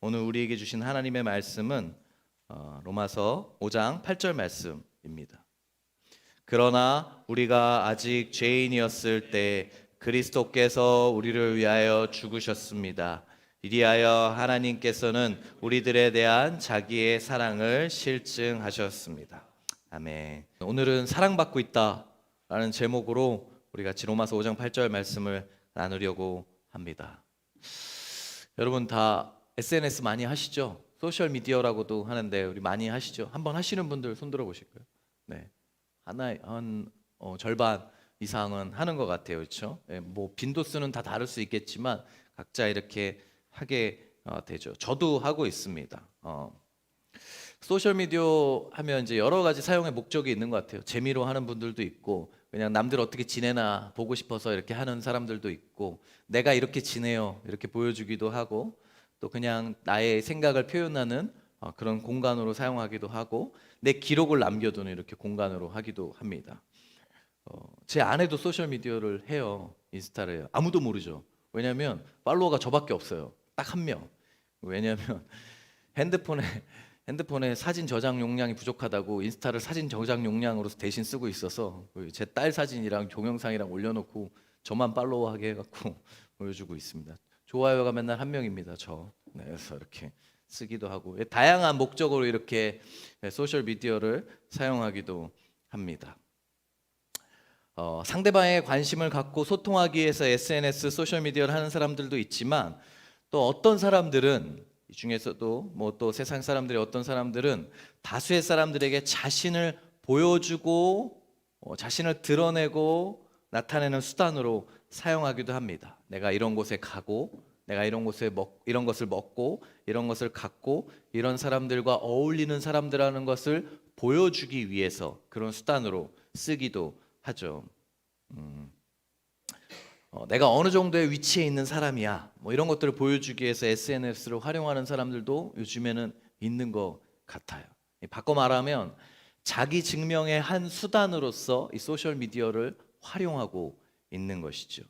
오늘 우리에게 주신 하나님의 말씀은 로마서 5장 8절 말씀입니다. 그러나 우리가 아직 죄인이었을 때 그리스도께서 우리를 위하여 죽으셨습니다. 이리하여 하나님께서는 우리들에 대한 자기의 사랑을 실증하셨습니다. 아멘. 오늘은 사랑받고 있다라는 제목으로 우리 같이 로마서 5장 8절 말씀을 나누려고 합니다. 여러분 다 SNS 많이 하시죠? 소셜 미디어라고도 하는데 우리 많이 하시죠? 한번 하시는 분들 손 들어 보실까요? 네, 절반 이상은 하는 것 같아요, 그렇죠? 네, 뭐 빈도수는 다 다를 수 있겠지만 각자 이렇게 하게 되죠. 저도 하고 있습니다. 소셜 미디어 하면 이제 여러 가지 사용의 목적이 있는 것 같아요. 재미로 하는 분들도 있고, 그냥 남들 어떻게 지내나 보고 싶어서 이렇게 하는 사람들도 있고, 내가 이렇게 지내요 이렇게 보여주기도 하고, 또 그냥 나의 생각을 표현하는 그런 공간으로 사용하기도 하고, 내 기록을 남겨두는 이렇게 공간으로 하기도 합니다. 제 아내도 소셜 미디어를 해요. 인스타를 해요. 아무도 모르죠. 왜냐하면 팔로워가 저밖에 없어요. 딱 한 명. 왜냐하면 핸드폰에 사진 저장 용량이 부족하다고 인스타를 사진 저장 용량으로 대신 쓰고 있어서 제 딸 사진이랑 동영상이랑 올려놓고 저만 팔로워하게 해갖고 보여주고 있습니다. 좋아요가 맨날 한 명입니다. 네, 그래서 이렇게 쓰기도 하고 다양한 목적으로 이렇게 소셜 미디어를 사용하기도 합니다. 상대방의 관심을 갖고 소통하기 위해서 SNS, 소셜 미디어를 하는 사람들도 있지만, 또 어떤 사람들은 이 중에서도 뭐 또 세상 사람들이 어떤 사람들은 다수의 사람들에게 자신을 보여주고 자신을 드러내고 나타내는 수단으로 사용하기도 합니다. 내가 이런 곳에 가고, 내가 이런 이런 것을 먹고, 이런 것을 갖고, 이런 사람들과 어울리는 사람들이라는 것을 보여주기 위해서 그런 수단으로 쓰기도 하죠. 내가 어느 정도의 위치에 있는 사람이야, 뭐 이런 것들을 보여주기 위해서 SNS를 활용하는 사람들도 요즘에는 있는 것 같아요. 바꿔 말하면 자기 증명의 한 수단으로서 이 소셜 미디어를 활용하고 있는 것이죠.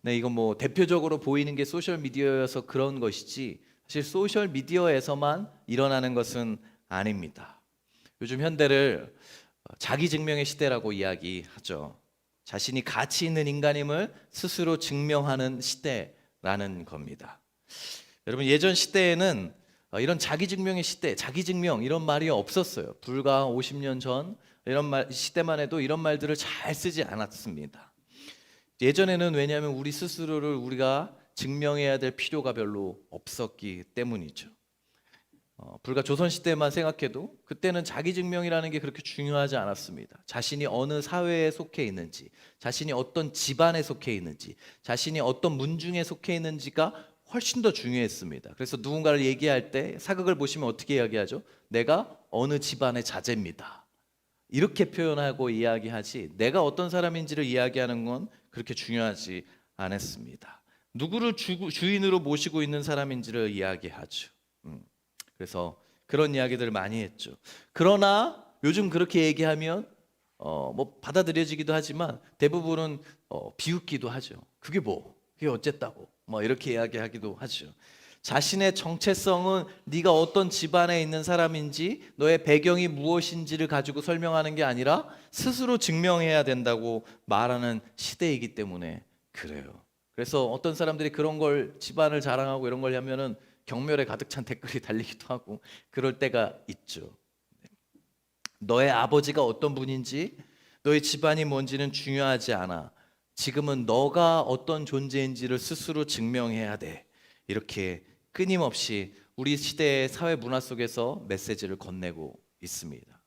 네, 이건 뭐 대표적으로 보이는 게 소셜 미디어여서 그런 것이지, 사실 소셜 미디어에서만 일어나는 것은 아닙니다. 요즘 현대를 자기 증명의 시대라고 이야기하죠. 자신이 가치 있는 인간임을 스스로 증명하는 시대라는 겁니다. 여러분, 예전 시대에는 이런 자기 증명의 시대, 자기 증명 이런 말이 없었어요. 불과 50년 전 시대만 해도 이런 말들을 잘 쓰지 않았습니다. 예전에는 왜냐하면 우리 스스로를 우리가 증명해야 될 필요가 별로 없었기 때문이죠. 불과 조선시대만 생각해도 그때는 자기증명이라는 게 그렇게 중요하지 않았습니다. 자신이 어느 사회에 속해 있는지, 자신이 어떤 집안에 속해 있는지, 자신이 어떤 문중에 속해 있는지가 훨씬 더 중요했습니다. 그래서 누군가를 얘기할 때 사극을 보시면 어떻게 이야기하죠? 내가 어느 집안의 자제입니다, 이렇게 표현하고 이야기하지, 내가 어떤 사람인지를 이야기하는 건 그렇게 중요하지 않았습니다. 누구를 주인으로 모시고 있는 사람인지를 이야기하죠. 그래서 그런 이야기들을 많이 했죠. 그러나 요즘 그렇게 얘기하면 뭐 받아들여지기도 하지만 대부분은 비웃기도 하죠. 그게 어쨌다고 뭐 이렇게 이야기하기도 하죠. 자신의 정체성은 네가 어떤 집안에 있는 사람인지, 너의 배경이 무엇인지를 가지고 설명하는 게 아니라 스스로 증명해야 된다고 말하는 시대이기 때문에 그래요. 그래서 어떤 사람들이 그런 걸 집안을 자랑하고 이런 걸 하면은 경멸에 가득 찬 댓글이 달리기도 하고 그럴 때가 있죠. 너의 아버지가 어떤 분인지, 너의 집안이 뭔지는 중요하지 않아. 지금은 너가 어떤 존재인지를 스스로 증명해야 돼. 이렇게 끊임없이 우리 시대의 사회 문화 속에서 메시지를 건네고 있습니다.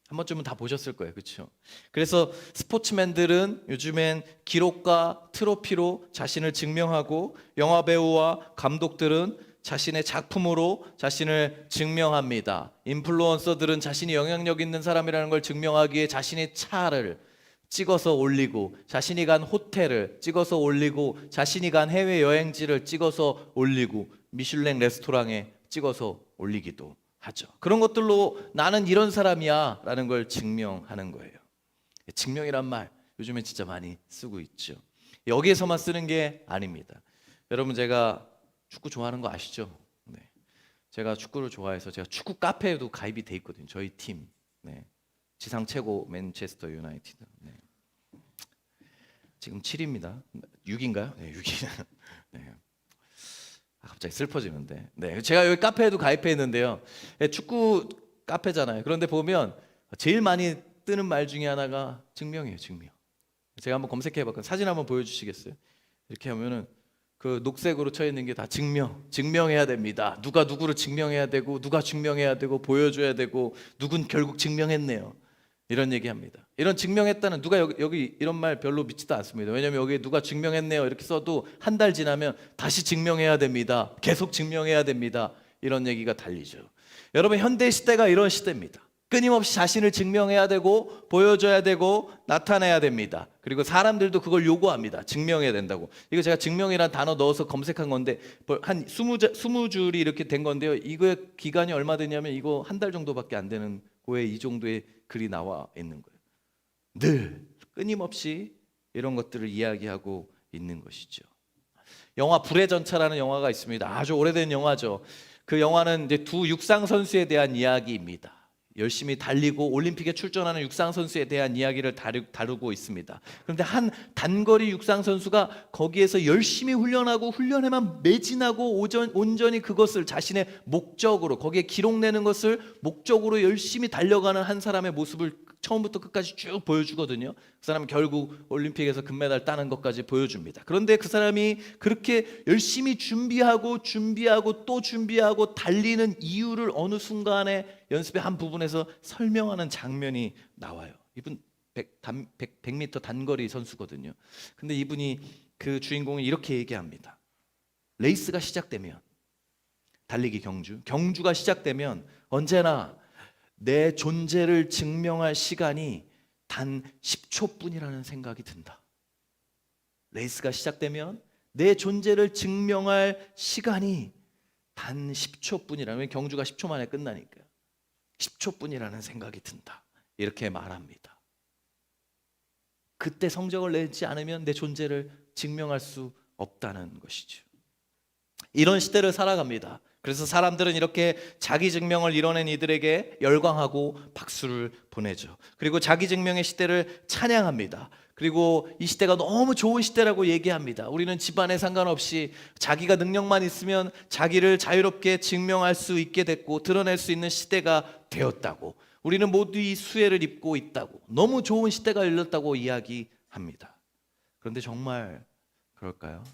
한 번쯤은 다 보셨을 거예요, 그렇죠? 그래서 스포츠맨들은 요즘엔 기록과 트로피로 자신을 증명하고, 영화 배우와 감독들은 자신의 작품으로 자신을 증명합니다. 인플루언서들은 자신이 영향력 있는 사람이라는 걸 증명하기에 자신의 차를 찍어서 올리고, 자신이 간 호텔을 찍어서 올리고, 자신이 간 해외 여행지를 찍어서 올리고, 미슐랭 레스토랑에 찍어서 올리기도 하죠. 그런 것들로 나는 이런 사람이야 라는 걸 증명하는 거예요. 증명이란 말 요즘에 진짜 많이 쓰고 있죠. 여기에서만 쓰는 게 아닙니다. 여러분, 제가 축구 좋아하는 거 아시죠? 제가 축구를 좋아해서 제가 축구 카페에도 가입이 돼 있거든요. 저희 팀. 네. 지상 최고 맨체스터 유나이티드. 네. 지금 7위입니다. 6인가요? 네, 6위. 네. 갑자기 슬퍼지는데. 네, 제가 여기 카페에도 가입해 있는데요. 네, 축구 카페잖아요. 그런데 보면 제일 많이 뜨는 말 중에 하나가 증명이에요, 증명. 제가 한번 검색해봤거든요. 사진 한번 보여주시겠어요? 이렇게 하면은 그 녹색으로 쳐 있는 게 다 증명해야 됩니다. 누가 누구를 증명해야 되고, 누가 증명해야 되고, 보여줘야 되고, 누군 결국 증명했네요. 이런 얘기합니다. 이런 증명했다는 누가 여기 이런 말 별로 믿지도 않습니다. 왜냐하면 여기 누가 증명했네요 이렇게 써도 한 달 지나면 다시 증명해야 됩니다. 계속 증명해야 됩니다. 이런 얘기가 달리죠. 여러분, 현대 시대가 이런 시대입니다. 끊임없이 자신을 증명해야 되고 보여줘야 되고 나타내야 됩니다. 그리고 사람들도 그걸 요구합니다. 증명해야 된다고. 이거 제가 증명이라는 단어 넣어서 검색한 건데 한 20줄이 이렇게 된 건데요. 이거의 기간이 얼마 되냐면 이거 한 달 정도밖에 안 되는 거에 이 정도의 글이 나와 있는 거예요. 늘 끊임없이 이런 것들을 이야기하고 있는 것이죠. 영화 불의 전차라는 영화가 있습니다. 아주 오래된 영화죠. 그 영화는 이제 두 육상 선수에 대한 이야기입니다. 열심히 달리고 올림픽에 출전하는 육상 선수에 대한 이야기를 다루고 있습니다. 그런데 한 단거리 육상 선수가 거기에서 열심히 훈련하고 훈련에만 매진하고 온전히 그것을 자신의 목적으로, 거기에 기록내는 것을 목적으로 열심히 달려가는 한 사람의 모습을 처음부터 끝까지 쭉 보여주거든요. 그 사람은 결국 올림픽에서 금메달 따는 것까지 보여줍니다. 그런데 그 사람이 그렇게 열심히 준비하고 또 준비하고 달리는 이유를 어느 순간에 연습의 한 부분에서 설명하는 장면이 나와요. 이분 100m 단거리 선수거든요. 근데 이분이, 그 주인공이 이렇게 얘기합니다. 레이스가 시작되면, 달리기 경주가 시작되면 언제나 내 존재를 증명할 시간이 단 10초뿐이라는 생각이 든다. 레이스가 시작되면 내 존재를 증명할 시간이 단 10초뿐이라는, 경주가 10초 만에 끝나니까요. 10초뿐이라는 생각이 든다. 이렇게 말합니다. 그때 성적을 내지 않으면 내 존재를 증명할 수 없다는 것이죠. 이런 시대를 살아갑니다. 그래서 사람들은 이렇게 자기 증명을 이뤄낸 이들에게 열광하고 박수를 보내죠. 그리고 자기 증명의 시대를 찬양합니다. 그리고 이 시대가 너무 좋은 시대라고 얘기합니다. 우리는 집안에 상관없이 자기가 능력만 있으면 자기를 자유롭게 증명할 수 있게 됐고 드러낼 수 있는 시대가 되었다고, 우리는 모두 이 수혜를 입고 있다고, 너무 좋은 시대가 열렸다고 이야기합니다. 그런데 정말 그럴까요?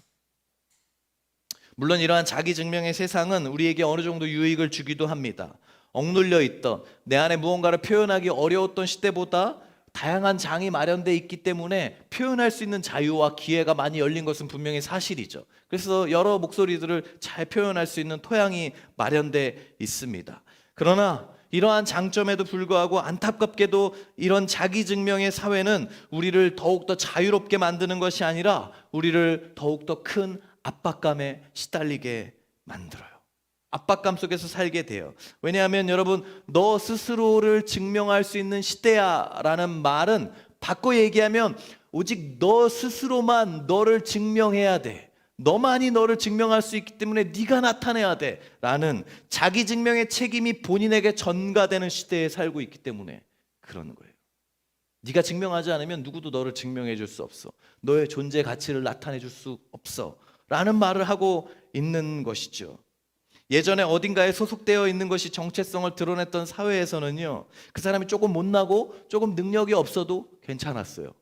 물론 이러한 자기 증명의 세상은 우리에게 어느 정도 유익을 주기도 합니다. 억눌려 있던, 내 안에 무언가를 표현하기 어려웠던 시대보다 다양한 장이 마련되어 있기 때문에 표현할 수 있는 자유와 기회가 많이 열린 것은 분명히 사실이죠. 그래서 여러 목소리들을 잘 표현할 수 있는 토양이 마련되어 있습니다. 그러나 이러한 장점에도 불구하고 안타깝게도 이런 자기 증명의 사회는 우리를 더욱더 자유롭게 만드는 것이 아니라 우리를 더욱더 큰 압박감에 시달리게 만들어요. 압박감 속에서 살게 돼요. 왜냐하면 여러분, 너 스스로를 증명할 수 있는 시대야 라는 말은 바꿔 얘기하면 오직 너 스스로만 너를 증명해야 돼, 너만이 너를 증명할 수 있기 때문에 네가 나타내야 돼 라는 자기 증명의 책임이 본인에게 전가되는 시대에 살고 있기 때문에 그러는 거예요. 네가 증명하지 않으면 누구도 너를 증명해 줄 수 없어, 너의 존재 가치를 나타내 줄 수 없어 라는 말을 하고 있는 것이죠. 예전에 어딘가에 소속되어 있는 것이 정체성을 드러냈던 사회에서는요, 그 사람이 조금 못나고 조금 능력이 없어도 괜찮았어요.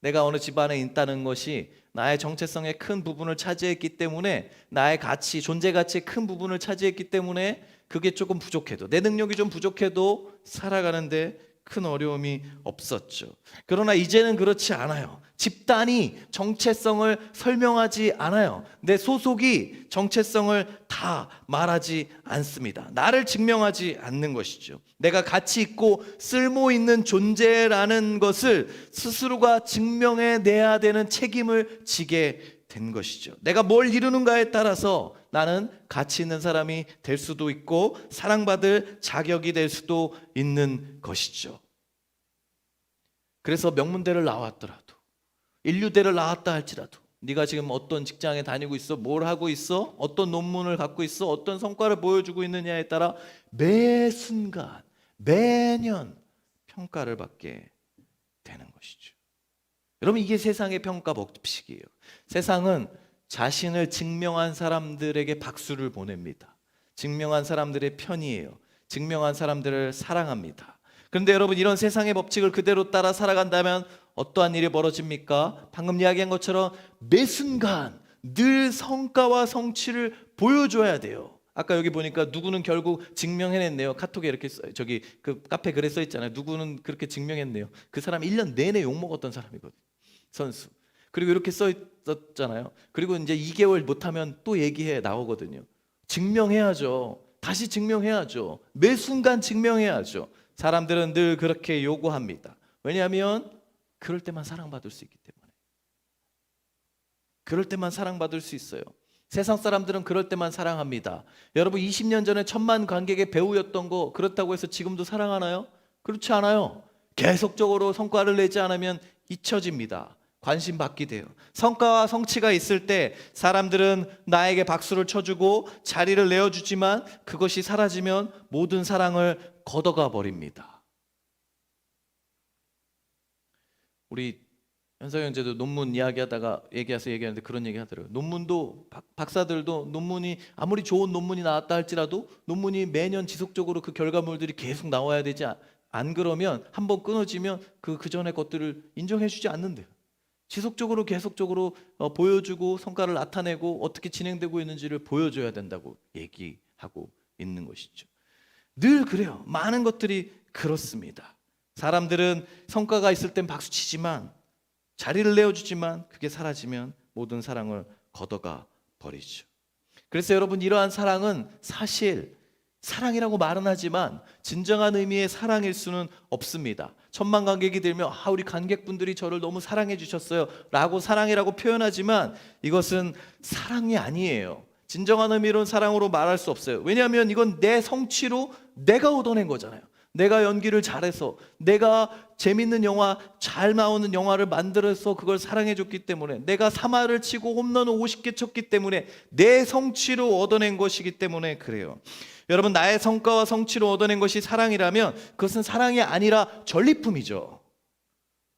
내가 어느 집안에 있다는 것이 나의 정체성의 큰 부분을 차지했기 때문에, 나의 가치, 존재 가치의 큰 부분을 차지했기 때문에 그게 조금 부족해도, 내 능력이 좀 부족해도 살아가는데 큰 어려움이 없었죠. 그러나 이제는 그렇지 않아요. 집단이 정체성을 설명하지 않아요. 내 소속이 정체성을 다 말하지 않습니다. 나를 증명하지 않는 것이죠. 내가 가치 있고 쓸모 있는 존재라는 것을 스스로가 증명해내야 되는 책임을 지게 된 것이죠. 내가 뭘 이루는가에 따라서 나는 가치 있는 사람이 될 수도 있고 사랑받을 자격이 될 수도 있는 것이죠. 그래서 명문대를 나왔더라도, 인류대를 나왔다 할지라도, 네가 지금 어떤 직장에 다니고 있어? 뭘 하고 있어? 어떤 논문을 갖고 있어? 어떤 성과를 보여주고 있느냐에 따라 매 순간, 매년 평가를 받게 되는 것이죠. 여러분, 이게 세상의 평가 법칙이에요. 세상은 자신을 증명한 사람들에게 박수를 보냅니다. 증명한 사람들의 편이에요. 증명한 사람들을 사랑합니다. 그런데 여러분, 이런 세상의 법칙을 그대로 따라 살아간다면 어떠한 일이 벌어집니까? 방금 이야기한 것처럼 매 순간 늘 성과와 성취를 보여줘야 돼요. 아까 여기 보니까 누구는 결국 증명해냈네요. 카톡에 이렇게 저기 그 카페 글에 써 있잖아요. 누구는 그렇게 증명했네요. 그 사람 1년 내내 욕먹었던 사람이거든요. 선수. 그리고 이렇게 써 있었잖아요. 그리고 이제 2개월 못하면 또 얘기해 나오거든요. 증명해야죠. 다시 증명해야죠. 매 순간 증명해야죠. 사람들은 늘 그렇게 요구합니다. 왜냐하면 그럴 때만 사랑받을 수 있기 때문에. 그럴 때만 사랑받을 수 있어요. 세상 사람들은 그럴 때만 사랑합니다. 여러분, 20년 전에 1,000만 관객의 배우였던 거 그렇다고 해서 지금도 사랑하나요? 그렇지 않아요. 계속적으로 성과를 내지 않으면 잊혀집니다. 관심 받게 돼요. 성과와 성취가 있을 때 사람들은 나에게 박수를 쳐주고 자리를 내어주지만 그것이 사라지면 모든 사랑을 걷어가 버립니다. 우리 현석 형제도 논문 이야기하다가 얘기하는데 그런 얘기 하더라고요. 논문도 박사들도 논문이 아무리 좋은 논문이 나왔다 할지라도 논문이 매년 지속적으로 그 결과물들이 계속 나와야 되지 안 그러면 한번 끊어지면 그 전의 것들을 인정해 주지 않는데요. 지속적으로 계속적으로 보여주고 성과를 나타내고 어떻게 진행되고 있는지를 보여줘야 된다고 얘기하고 있는 것이죠. 늘 그래요. 많은 것들이 그렇습니다. 사람들은 성과가 있을 땐 박수치지만 자리를 내어주지만 그게 사라지면 모든 사랑을 걷어가 버리죠. 그래서 여러분, 이러한 사랑은 사실 사랑이라고 말은 하지만 진정한 의미의 사랑일 수는 없습니다. 1,000만 관객이 들면 우리 관객분들이 저를 너무 사랑해 주셨어요 라고 사랑이라고 표현하지만 이것은 사랑이 아니에요. 진정한 의미로는 사랑으로 말할 수 없어요. 왜냐하면 이건 내 성취로 내가 얻어낸 거잖아요. 내가 연기를 잘해서, 내가 재밌는 영화, 잘 나오는 영화를 만들어서 그걸 사랑해 줬기 때문에, 내가 3할을 치고 홈런을 50개 쳤기 때문에 내 성취로 얻어낸 것이기 때문에 그래요. 여러분, 나의 성과와 성취로 얻어낸 것이 사랑이라면 그것은 사랑이 아니라 전리품이죠.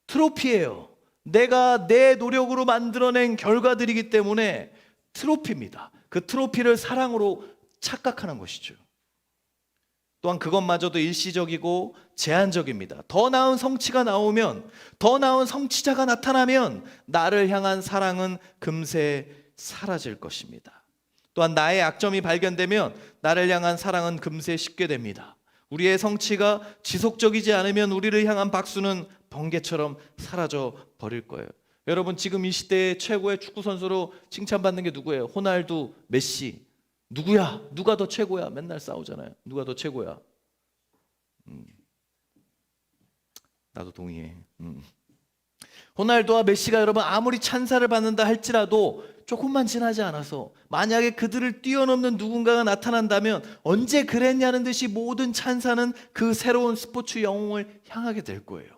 트로피예요. 내가 내 노력으로 만들어낸 결과들이기 때문에 트로피입니다. 그 트로피를 사랑으로 착각하는 것이죠. 또한 그것마저도 일시적이고 제한적입니다. 더 나은 성취가 나오면, 더 나은 성취자가 나타나면 나를 향한 사랑은 금세 사라질 것입니다. 또한 나의 약점이 발견되면 나를 향한 사랑은 금세 식게 됩니다. 우리의 성취가 지속적이지 않으면 우리를 향한 박수는 번개처럼 사라져 버릴 거예요. 여러분, 지금 이 시대의 최고의 축구 선수로 칭찬받는 게 누구예요? 호날두, 메시. 누구야? 누가 더 최고야? 맨날 싸우잖아요. 누가 더 최고야? 나도 동의해. 호날두와 메시가 여러분 아무리 찬사를 받는다 할지라도 조금만 지나지 않아서 만약에 그들을 뛰어넘는 누군가가 나타난다면 언제 그랬냐는 듯이 모든 찬사는 그 새로운 스포츠 영웅을 향하게 될 거예요.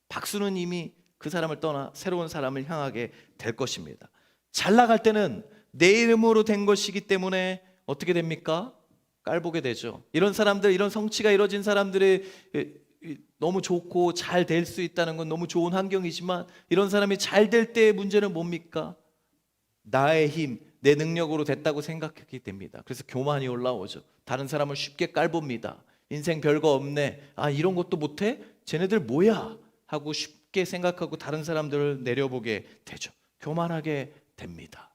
박수는 이미 그 사람을 떠나 새로운 사람을 향하게 될 것입니다. 잘 나갈 때는 내 이름으로 된 것이기 때문에 어떻게 됩니까? 깔보게 되죠. 이런 사람들, 이런 성취가 이루어진 사람들의 너무 좋고 잘 될 수 있다는 건 너무 좋은 환경이지만 이런 사람이 잘 될 때의 문제는 뭡니까? 나의 힘, 내 능력으로 됐다고 생각하게 됩니다. 그래서 교만이 올라오죠. 다른 사람을 쉽게 깔봅니다. 인생 별거 없네. 이런 것도 못해? 쟤네들 뭐야? 하고 쉽게 생각하고 다른 사람들을 내려보게 되죠. 교만하게 됩니다.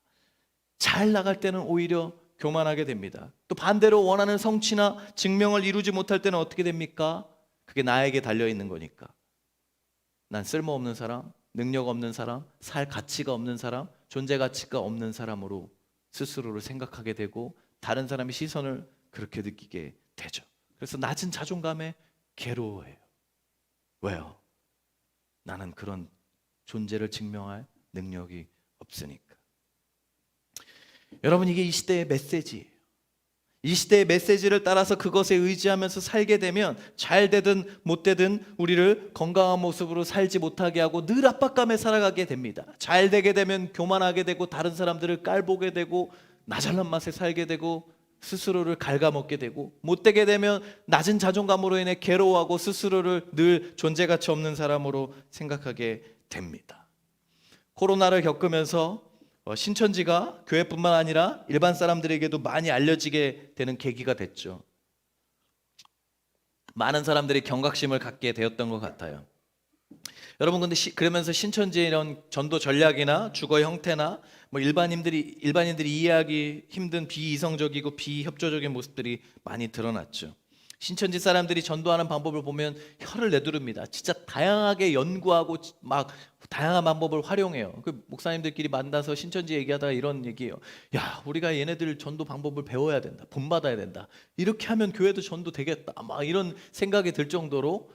잘 나갈 때는 오히려 교만하게 됩니다. 또 반대로 원하는 성취나 증명을 이루지 못할 때는 어떻게 됩니까? 그게 나에게 달려있는 거니까. 난 쓸모없는 사람, 능력 없는 사람, 살 가치가 없는 사람, 존재 가치가 없는 사람으로 스스로를 생각하게 되고 다른 사람의 시선을 그렇게 느끼게 되죠. 그래서 낮은 자존감에 괴로워해요. 왜요? 나는 그런 존재를 증명할 능력이 없으니까. 여러분, 이게 이 시대의 메시지예요. 이 시대의 메시지를 따라서 그것에 의지하면서 살게 되면 잘 되든 못 되든 우리를 건강한 모습으로 살지 못하게 하고 늘 압박감에 살아가게 됩니다. 잘 되게 되면 교만하게 되고 다른 사람들을 깔보게 되고 나 잘난 맛에 살게 되고 스스로를 갉아먹게 되고, 못 되게 되면 낮은 자존감으로 인해 괴로워하고 스스로를 늘 존재가치 없는 사람으로 생각하게 됩니다. 코로나를 겪으면서 신천지가 교회뿐만 아니라 일반 사람들에게도 많이 알려지게 되는 계기가 됐죠. 많은 사람들이 경각심을 갖게 되었던 것 같아요. 여러분, 근데 그러면서 신천지의 이런 전도 전략이나 주거 형태나 뭐 일반인들이 이해하기 힘든 비이성적이고 비협조적인 모습들이 많이 드러났죠. 신천지 사람들이 전도하는 방법을 보면 혀를 내두릅니다. 진짜 다양하게 연구하고 막 다양한 방법을 활용해요. 그 목사님들끼리 만나서 신천지 얘기하다가 이런 얘기예요. 야, 우리가 얘네들 전도 방법을 배워야 된다. 본받아야 된다. 이렇게 하면 교회도 전도 되겠다. 막 이런 생각이 들 정도로,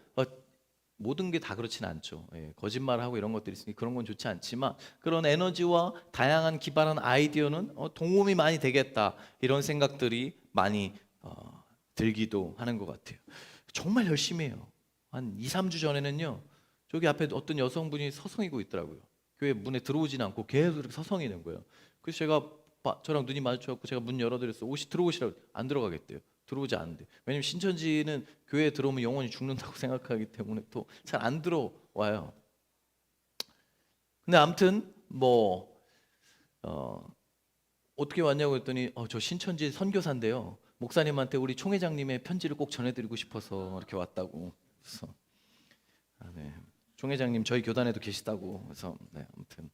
모든 게 다 그렇진 않죠. 거짓말하고 이런 것들이 있으니 그런 건 좋지 않지만, 그런 에너지와 다양한 기발한 아이디어는 도움이 많이 되겠다. 이런 생각들이 많이 들기도 하는 것 같아요. 정말 열심히 해요. 한 2, 3주 전에는요, 저기 앞에 어떤 여성분이 서성이고 있더라고요. 교회 문에 들어오진 않고 계속 이렇게 서성이는 거예요. 그래서 제가 저랑 눈이 마주쳐갖고 제가 문 열어드렸어요. 옷이 들어오시라고. 안 들어가겠대요. 들어오지 않는데. 왜냐면 신천지는 교회에 들어오면 영원히 죽는다고 생각하기 때문에 또 잘 안 들어와요. 근데 아무튼 어떻게 왔냐고 했더니 저 신천지 선교사인데요, 목사님한테 우리 총회장님의 편지를 꼭 전해드리고 싶어서 이렇게 왔다고. 그래서 네, 총회장님 저희 교단에도 계시다고. 그래서 네, 아무튼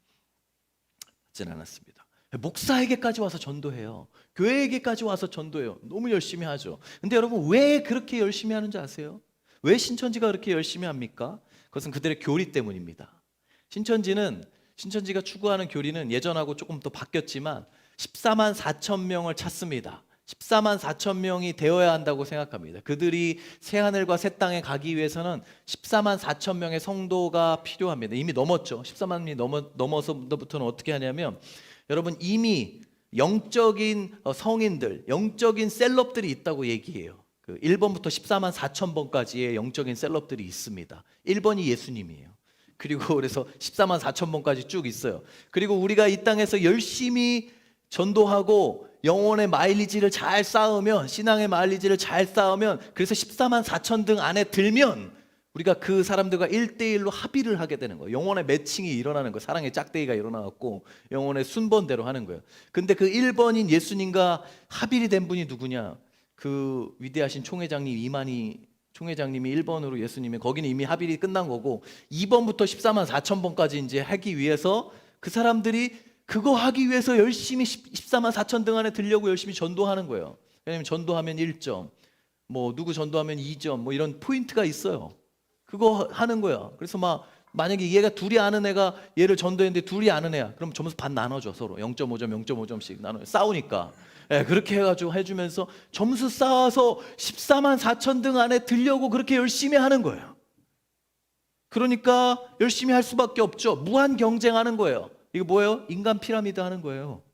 받진 않았습니다. 목사에게까지 와서 전도해요. 교회에게까지 와서 전도해요. 너무 열심히 하죠. 근데 여러분, 왜 그렇게 열심히 하는지 아세요? 왜 신천지가 그렇게 열심히 합니까? 그것은 그들의 교리 때문입니다. 신천지가 추구하는 교리는 예전하고 조금 더 바뀌었지만 14만 4천 명을 찾습니다. 14만 4천 명이 되어야 한다고 생각합니다. 그들이 새하늘과 새 땅에 가기 위해서는 14만 4천 명의 성도가 필요합니다. 이미 넘었죠. 14만이 넘어서부터는 어떻게 하냐면, 여러분, 이미 영적인 성인들, 영적인 셀럽들이 있다고 얘기해요. 그 1번부터 14만 4천 번까지의 영적인 셀럽들이 있습니다. 1번이 예수님이에요. 그리고 그래서 14만 4천 번까지 쭉 있어요. 그리고 우리가 이 땅에서 열심히 전도하고 영혼의 마일리지를 잘 쌓으면, 신앙의 마일리지를 잘 쌓으면, 그래서 14만 4천 등 안에 들면 우리가 그 사람들과 1대1로 합의를 하게 되는 거예요. 영혼의 매칭이 일어나는 거예요. 사랑의 짝대기가 일어나고 영혼의 순번대로 하는 거예요. 근데 그 1번인 예수님과 합의를 된 분이 누구냐? 그 위대하신 총회장님 이만희 총회장님이 1번으로 예수님이, 거기는 이미 합의가 끝난 거고, 2번부터 14만 4천 번까지 이제 하기 위해서 그 사람들이 그거 하기 위해서 열심히 14만 4천 등 안에 들려고 열심히 전도하는 거예요. 왜냐하면 전도하면 1점, 누구 전도하면 2점, 이런 포인트가 있어요. 그거 하는 거야. 그래서 만약에 얘가 둘이 아는 애가 얘를 전도했는데 둘이 아는 애야. 그럼 점수 반 나눠줘. 서로 0.5점, 0.5점씩 나눠. 싸우니까. 그렇게 해가지고 해주면서 점수 쌓아서 14만 4천 등 안에 들려고 그렇게 열심히 하는 거예요. 그러니까 열심히 할 수밖에 없죠. 무한 경쟁하는 거예요. 이거 뭐예요? 인간 피라미드 하는 거예요.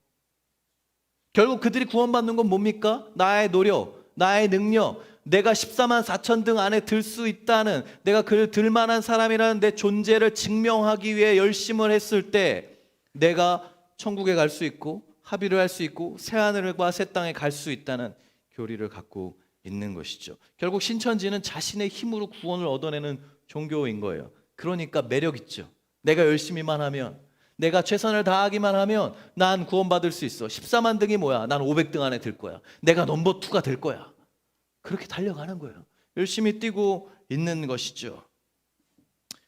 결국 그들이 구원받는 건 뭡니까? 나의 노력, 나의 능력, 내가 14만 4천 등 안에 들 수 있다는, 내가 그를 들만한 사람이라는 내 존재를 증명하기 위해 열심을 했을 때 내가 천국에 갈 수 있고 합의를 할 수 있고 새하늘과 새 땅에 갈 수 있다는 교리를 갖고 있는 것이죠. 결국 신천지는 자신의 힘으로 구원을 얻어내는 종교인 거예요. 그러니까 매력 있죠. 내가 열심히만 하면, 내가 최선을 다하기만 하면 난 구원받을 수 있어. 14만 등이 뭐야? 난 500등 안에 들 거야. 내가 넘버 2가 될 거야. 그렇게 달려가는 거예요. 열심히 뛰고 있는 것이죠.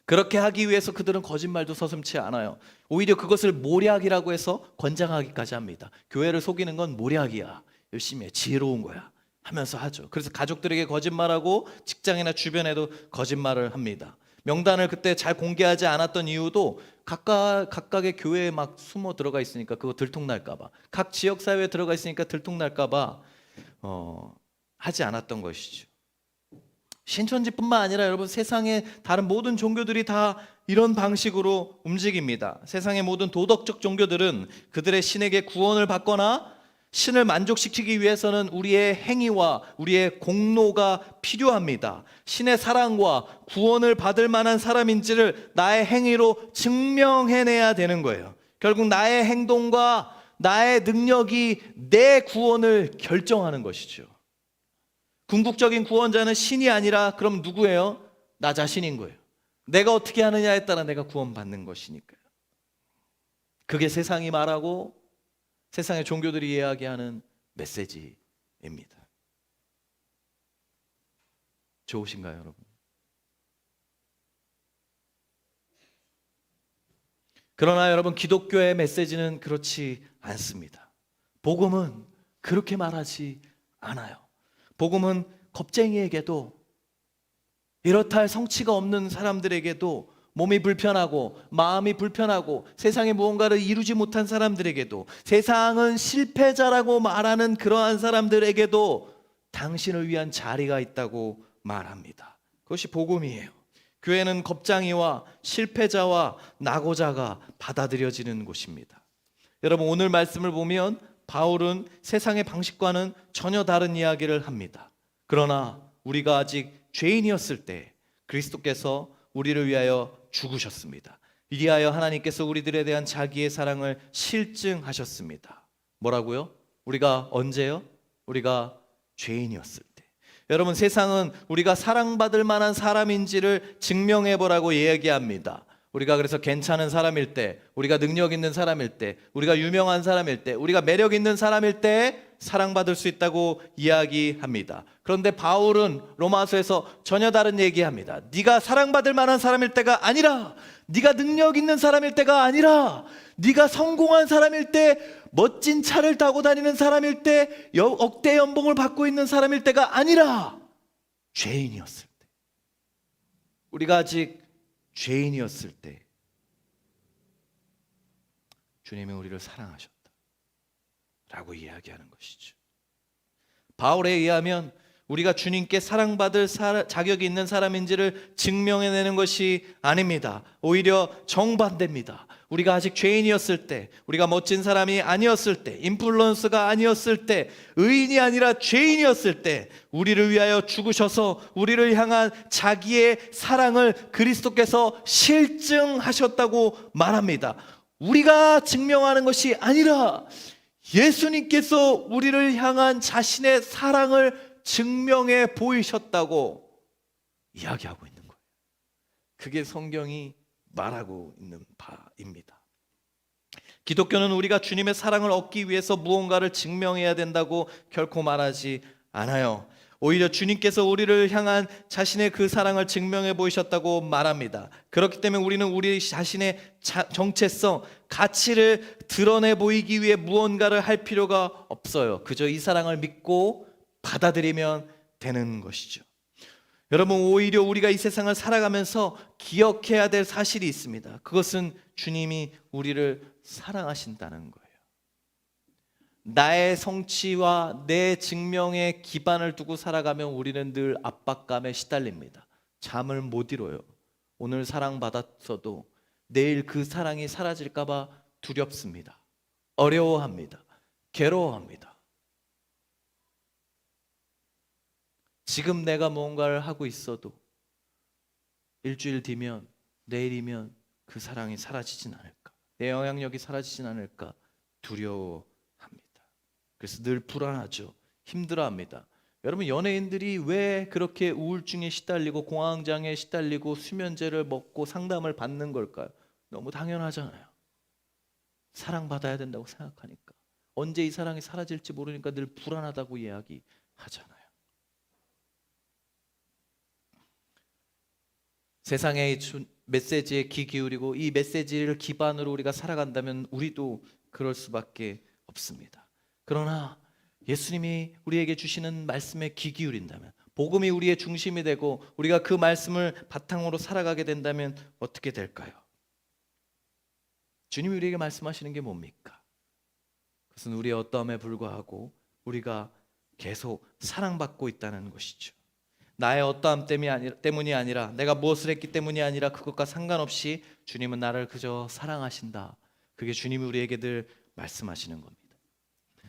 그렇게 하기 위해서 그들은 거짓말도 서슴지 않아요. 오히려 그것을 모략이라고 해서 권장하기까지 합니다. 교회를 속이는 건 모략이야. 열심히 해. 지혜로운 거야. 하면서 하죠. 그래서 가족들에게 거짓말하고 직장이나 주변에도 거짓말을 합니다. 명단을 그때 잘 공개하지 않았던 이유도 각각의 교회에 막 숨어 들어가 있으니까 그거 들통날까 봐, 각 지역사회에 들어가 있으니까 들통날까 봐 하지 않았던 것이죠. 신천지뿐만 아니라 여러분, 세상의 다른 모든 종교들이 다 이런 방식으로 움직입니다. 세상의 모든 도덕적 종교들은 그들의 신에게 구원을 받거나 신을 만족시키기 위해서는 우리의 행위와 우리의 공로가 필요합니다. 신의 사랑과 구원을 받을 만한 사람인지를 나의 행위로 증명해내야 되는 거예요. 결국 나의 행동과 나의 능력이 내 구원을 결정하는 것이죠. 궁극적인 구원자는 신이 아니라 그럼 누구예요? 나 자신인 거예요. 내가 어떻게 하느냐에 따라 내가 구원받는 것이니까요. 그게 세상이 말하고 세상의 종교들이 이야기하는 메시지입니다. 좋으신가요, 여러분? 그러나 여러분, 기독교의 메시지는 그렇지 않습니다. 복음은 그렇게 말하지 않아요. 복음은 겁쟁이에게도, 이렇다 할 성취가 없는 사람들에게도, 몸이 불편하고 마음이 불편하고 세상에 무언가를 이루지 못한 사람들에게도, 세상은 실패자라고 말하는 그러한 사람들에게도 당신을 위한 자리가 있다고 말합니다. 그것이 복음이에요. 교회는 겁장이와 실패자와 낙오자가 받아들여지는 곳입니다. 여러분, 오늘 말씀을 보면 바울은 세상의 방식과는 전혀 다른 이야기를 합니다. 그러나 우리가 아직 죄인이었을 때 그리스도께서 우리를 위하여 죽으셨습니다. 이리하여 하나님께서 우리들에 대한 자기의 사랑을 실증하셨습니다. 뭐라고요? 우리가 언제요? 우리가 죄인이었을 때. 여러분, 세상은 우리가 사랑받을 만한 사람인지를 증명해보라고 이야기합니다. 우리가 그래서 괜찮은 사람일 때, 우리가 능력 있는 사람일 때, 우리가 유명한 사람일 때, 우리가 매력 있는 사람일 때 사랑받을 수 있다고 이야기합니다. 그런데 바울은 로마서에서 전혀 다른 얘기합니다. 네가 사랑받을 만한 사람일 때가 아니라, 네가 능력 있는 사람일 때가 아니라, 네가 성공한 사람일 때, 멋진 차를 타고 다니는 사람일 때, 억대 연봉을 받고 있는 사람일 때가 아니라 죄인이었을 때, 우리가 아직 죄인이었을 때 주님이 우리를 사랑하셨다 라고 이야기하는 것이죠. 바울에 의하면 우리가 주님께 사랑받을 자격이 있는 사람인지를 증명해내는 것이 아닙니다. 오히려 정반대입니다. 우리가 아직 죄인이었을 때, 우리가 멋진 사람이 아니었을 때, 인플루언서가 아니었을 때, 의인이 아니라 죄인이었을 때 우리를 위하여 죽으셔서 우리를 향한 자기의 사랑을 그리스도께서 실증하셨다고 말합니다. 우리가 증명하는 것이 아니라 예수님께서 우리를 향한 자신의 사랑을 증명해 보이셨다고 이야기하고 있는 거예요. 그게 성경이 말하고 있는 바입니다. 기독교는 우리가 주님의 사랑을 얻기 위해서 무언가를 증명해야 된다고 결코 말하지 않아요. 오히려 주님께서 우리를 향한 자신의 그 사랑을 증명해 보이셨다고 말합니다. 그렇기 때문에 우리는 우리 자신의 정체성, 가치를 드러내 보이기 위해 무언가를 할 필요가 없어요. 그저 이 사랑을 믿고 받아들이면 되는 것이죠. 여러분, 오히려 우리가 이 세상을 살아가면서 기억해야 될 사실이 있습니다. 그것은 주님이 우리를 사랑하신다는 거예요. 나의 성취와 내 증명에 기반을 두고 살아가면 우리는 늘 압박감에 시달립니다. 잠을 못 이뤄요. 오늘 사랑받았어도 내일 그 사랑이 사라질까 봐 두렵습니다. 어려워합니다. 괴로워합니다. 지금 내가 무언가를 하고 있어도 일주일 뒤면, 내일이면 그 사랑이 사라지진 않을까, 내 영향력이 사라지진 않을까 두려워합니다. 그래서 늘 불안하죠. 힘들어합니다. 여러분, 연예인들이 왜 그렇게 우울증에 시달리고 공황장애에 시달리고 수면제를 먹고 상담을 받는 걸까요? 너무 당연하잖아요. 사랑받아야 된다고 생각하니까. 언제 이 사랑이 사라질지 모르니까 늘 불안하다고 이야기하잖아요. 세상의 메시지에 귀 기울이고 이 메시지를 기반으로 우리가 살아간다면 우리도 그럴 수밖에 없습니다. 그러나 예수님이 우리에게 주시는 말씀에 귀 기울인다면, 복음이 우리의 중심이 되고 우리가 그 말씀을 바탕으로 살아가게 된다면 어떻게 될까요? 주님이 우리에게 말씀하시는 게 뭡니까? 그것은 우리의 어떠함에 불과하고 우리가 계속 사랑받고 있다는 것이죠. 나의 어떠함 때문이 아니라, 내가 무엇을 했기 때문이 아니라, 그것과 상관없이 주님은 나를 그저 사랑하신다. 그게 주님이 우리에게 늘 말씀하시는 겁니다.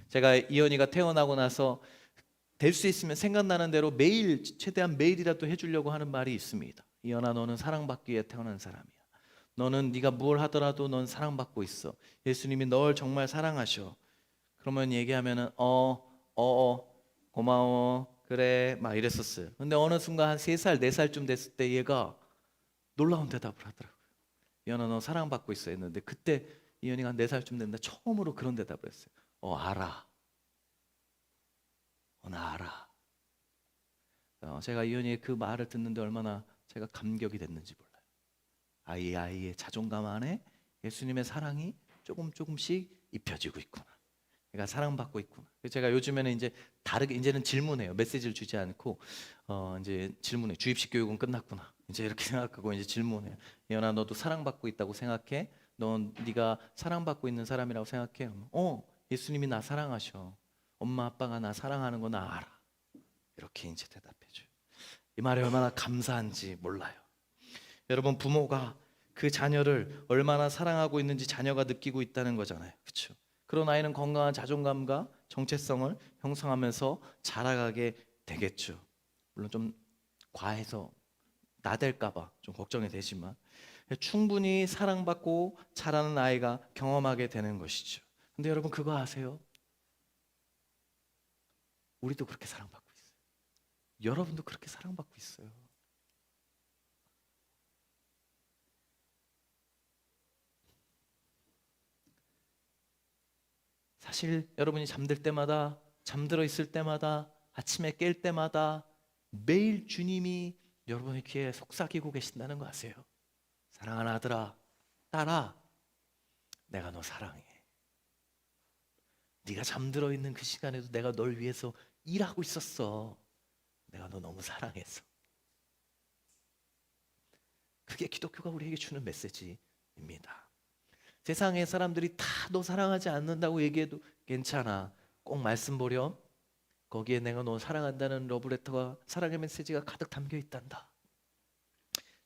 제가 이현이가 태어나고 나서 될 수 있으면 생각나는 대로 매일 최대한 매일이라도 해주려고 하는 말이 있습니다. 이현아, 너는 사랑받기 위해 태어난 사람이야. 너는 네가 뭘 하더라도 넌 사랑받고 있어. 예수님이 널 정말 사랑하셔. 그러면 얘기하면은 고마워 그래 막 이랬었어요. 근데 어느 순간 한 3살 4살쯤 됐을 때 얘가 놀라운 대답을 하더라고요. 이현아, 너 사랑받고 있어 했는데, 그때 이현이가 한 4살쯤 됐는데 처음으로 그런 대답을 했어요. 알아. 나 알아. 제가 이현이의 그 말을 듣는데 얼마나 제가 감격이 됐는지 몰라요. 아이의 자존감 안에 예수님의 사랑이 조금씩 입혀지고 있구나. 내가 사랑받고 있구나. 제가 요즘에는 이제 다르게 이제는 질문해요. 메시지를 주지 않고 이제 질문해. 주입식 교육은 끝났구나. 이제 이렇게 생각하고 이제 질문해요. 이현아, 너도 사랑받고 있다고 생각해? 넌 네가 사랑받고 있는 사람이라고 생각해? 예수님이 나 사랑하셔. 엄마 아빠가 나 사랑하는 거 나 알아. 이렇게 이제 대답해줘요. 이 말이 얼마나 감사한지 몰라요. 여러분, 부모가 그 자녀를 얼마나 사랑하고 있는지 자녀가 느끼고 있다는 거잖아요. 그렇죠? 그런 아이는 건강한 자존감과 정체성을 형성하면서 자라가게 되겠죠. 물론 좀 과해서 나댈까 봐 좀 걱정이 되지만 충분히 사랑받고 자라는 아이가 경험하게 되는 것이죠. 근데 여러분, 그거 아세요? 우리도 그렇게 사랑받고 있어요. 여러분도 그렇게 사랑받고 있어요. 사실 여러분이 잠들 때마다, 잠들어 있을 때마다, 아침에 깰 때마다 매일 주님이 여러분의 귀에 속삭이고 계신다는 거 아세요? 사랑하는 아들아, 딸아, 내가 너 사랑해. 네가 잠들어 있는 그 시간에도 내가 널 위해서 일하고 있었어. 내가 너 너무 사랑해서. 그게 기독교가 우리에게 주는 메시지입니다. 세상의 사람들이 다 너 사랑하지 않는다고 얘기해도 괜찮아. 꼭 말씀 보렴. 거기에 내가 너 사랑한다는 러브레터와 사랑의 메시지가 가득 담겨 있단다.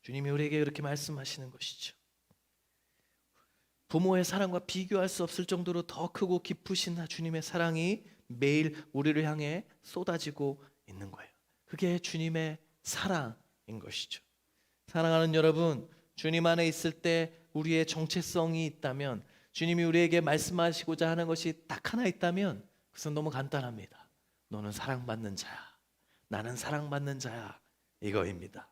주님이 우리에게 그렇게 말씀하시는 것이죠. 부모의 사랑과 비교할 수 없을 정도로 더 크고 깊으신 주님의 사랑이 매일 우리를 향해 쏟아지고 있는 거예요. 그게 주님의 사랑인 것이죠. 사랑하는 여러분, 주님 안에 있을 때 우리의 정체성이 있다면, 주님이 우리에게 말씀하시고자 하는 것이 딱 하나 있다면 그것은 너무 간단합니다. 너는 사랑받는 자야. 나는 사랑받는 자야. 이거입니다.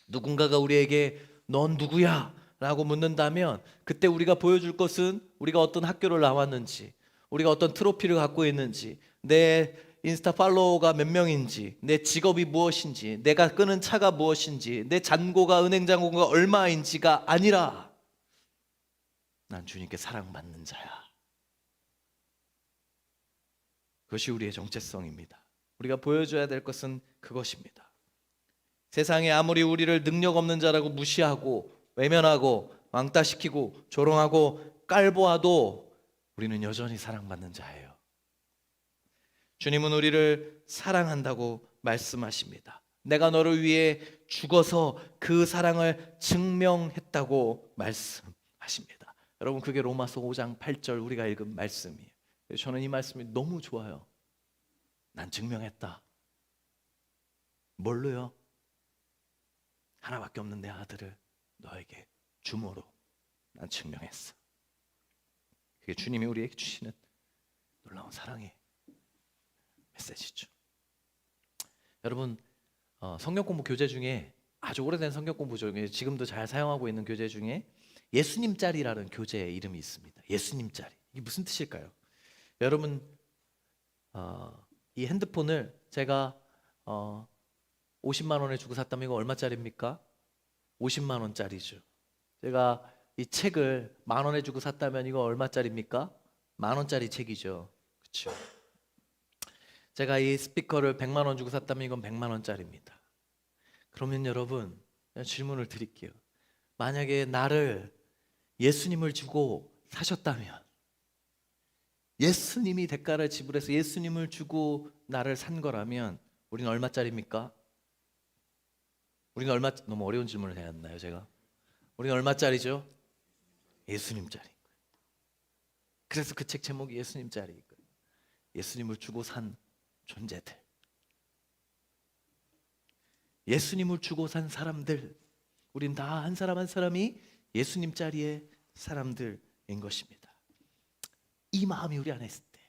누군가가 우리에게 넌 누구야? 라고 묻는다면 그때 우리가 보여줄 것은 우리가 어떤 학교를 나왔는지, 우리가 어떤 트로피를 갖고 있는지, 내 인스타 팔로워가 몇 명인지, 내 직업이 무엇인지, 내가 끄는 차가 무엇인지, 내 잔고가 은행 잔고가 얼마인지가 아니라 난 주님께 사랑받는 자야. 그것이 우리의 정체성입니다. 우리가 보여줘야 될 것은 그것입니다. 세상에 아무리 우리를 능력 없는 자라고 무시하고 외면하고 왕따시키고 조롱하고 깔보아도 우리는 여전히 사랑받는 자예요. 주님은 우리를 사랑한다고 말씀하십니다. 내가 너를 위해 죽어서 그 사랑을 증명했다고 말씀하십니다. 여러분, 그게 로마서 5장 8절 우리가 읽은 말씀이에요. 저는 이 말씀이 너무 좋아요. 난 증명했다. 뭘로요? 하나밖에 없는 내 아들을 너에게 줌으로 난 증명했어. 그게 주님이 우리에게 주시는 놀라운 사랑의 메시지죠. 여러분, 성경 공부 교재 중에 아주 오래된 성경 공부 중에 지금도 잘 사용하고 있는 교재 중에 예수님 짤이라는 교재의 이름이 있습니다. 예수님 짤이. 이게 무슨 뜻일까요? 여러분, 이 핸드폰을 제가 50만 원에 주고 샀다면 이거 얼마짜리입니까? 50만 원짜리죠. 제가 이 책을 10,000원에 주고 샀다면 이거 얼마짜리입니까? 10,000원짜리 책이죠. 그렇죠? 제가 이 스피커를 100만 원 주고 샀다면 이건 100만 원짜리입니다. 그러면 여러분, 질문을 드릴게요. 만약에 나를 예수님을 주고 사셨다면, 예수님이 대가를 지불해서 예수님을 주고 나를 산 거라면 우리는 얼마짜리입니까? 우리는 너무 어려운 질문을 해야 했나요, 제가? 우리는 얼마짜리죠? 예수님짜리. 그래서 그 책 제목이 예수님짜리. 예수님을 주고 산 존재들, 예수님을 주고 산 사람들, 우린 다 한 사람 한 사람이 예수님 자리의 사람들인 것입니다. 이 마음이 우리 안에 있을 때,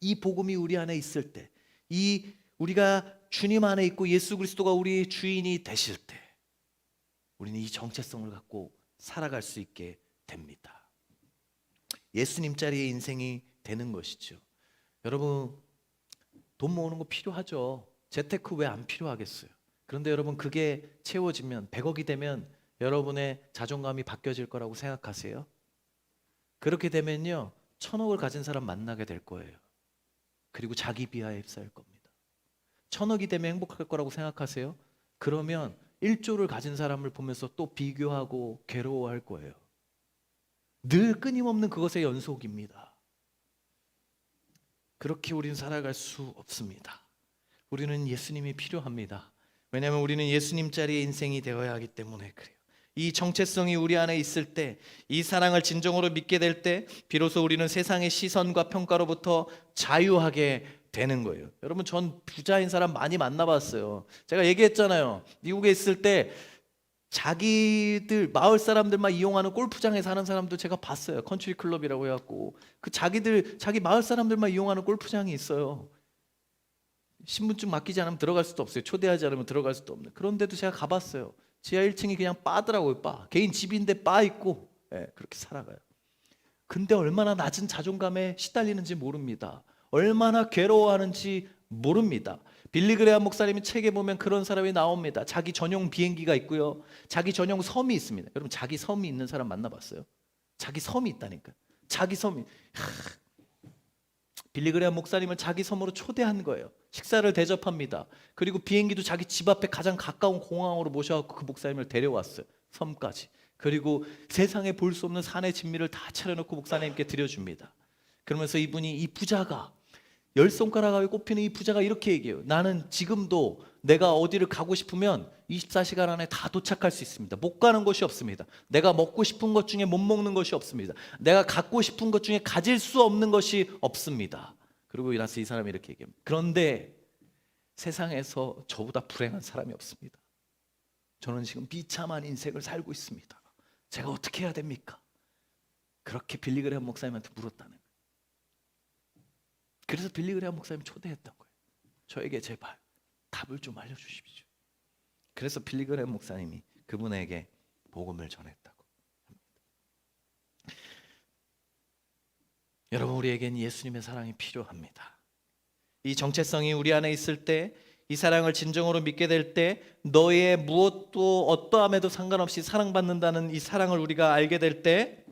이 복음이 우리 안에 있을 때, 이 우리가 주님 안에 있고 예수 그리스도가 우리 주인이 되실 때, 우리는 이 정체성을 갖고 살아갈 수 있게 됩니다. 예수님 자리의 인생이 되는 것이죠. 여러분, 돈 모으는 거 필요하죠. 재테크 왜 안 필요하겠어요? 그런데 여러분, 그게 채워지면 100억이 되면 여러분의 자존감이 바뀌어질 거라고 생각하세요? 그렇게 되면요, 1000억을 가진 사람 만나게 될 거예요. 그리고 자기 비하에 휩싸일 겁니다. 1000억이 되면 행복할 거라고 생각하세요? 그러면 1조를 가진 사람을 보면서 또 비교하고 괴로워할 거예요. 늘 끊임없는 그것의 연속입니다. 그렇게 우리는 살아갈 수 없습니다. 우리는 예수님이 필요합니다. 왜냐하면 우리는 예수님 자리의 인생이 되어야 하기 때문에 그래요. 이 정체성이 우리 안에 있을 때, 이 사랑을 진정으로 믿게 될 때 비로소 우리는 세상의 시선과 평가로부터 자유하게 되는 거예요. 여러분, 전 부자인 사람 많이 만나봤어요. 제가 얘기했잖아요. 미국에 있을 때 자기들 마을 사람들만 이용하는 골프장에 사는 사람도 제가 봤어요. 컨트리 클럽이라고 해갖고 자기 마을 사람들만 이용하는 골프장이 있어요. 신분증 맡기지 않으면 들어갈 수도 없어요. 초대하지 않으면 들어갈 수도 없는. 그런데도 제가 가봤어요. 지하 1층이 그냥 바더라고요. 바. 개인 집인데 바 있고, 그렇게 살아가요. 근데 얼마나 낮은 자존감에 시달리는지 모릅니다. 얼마나 괴로워하는지 모릅니다. 빌리 그레이엄 목사님의 책에 보면 그런 사람이 나옵니다. 자기 전용 비행기가 있고요, 자기 전용 섬이 있습니다. 여러분, 자기 섬이 있는 사람 만나봤어요? 자기 섬이 있다니까. 자기 섬이. 빌리 그레이엄 목사님을 자기 섬으로 초대한 거예요. 식사를 대접합니다. 그리고 비행기도 자기 집 앞에 가장 가까운 공항으로 모셔갖고 그 목사님을 데려왔어요. 섬까지. 그리고 세상에 볼 수 없는 산의 진미를 다 차려놓고 목사님께 드려줍니다. 그러면서 이분이, 이 부자가, 10손가락 안에 꼽히는 이 부자가 이렇게 얘기해요. 나는 지금도 내가 어디를 가고 싶으면 24시간 안에 다 도착할 수 있습니다. 못 가는 곳이 없습니다. 내가 먹고 싶은 것 중에 못 먹는 것이 없습니다. 내가 갖고 싶은 것 중에 가질 수 없는 것이 없습니다. 그리고 나서 이 사람이 이렇게 얘기합니다. 그런데 세상에서 저보다 불행한 사람이 없습니다. 저는 지금 비참한 인생을 살고 있습니다. 제가 어떻게 해야 됩니까? 그렇게 빌리 그레이엄 목사님한테 물었다는 거예요. 그래서 빌리 그레이엄 목사님 초대했던 거예요. 저에게 제발 답을 좀 알려주십시오. 그래서 빌리 그레이엄 목사님이 그분에게 복음을 전했다고 합니다. 여러분, 우리에겐 예수님의 사랑이 필요합니다. 이 정체성이 우리 안에 있을 때, 이 사랑을 진정으로 믿게 될 때, 너의 무엇도 어떠함에도 상관없이 사랑받는다는 이 사랑을 우리가 알게 될 때,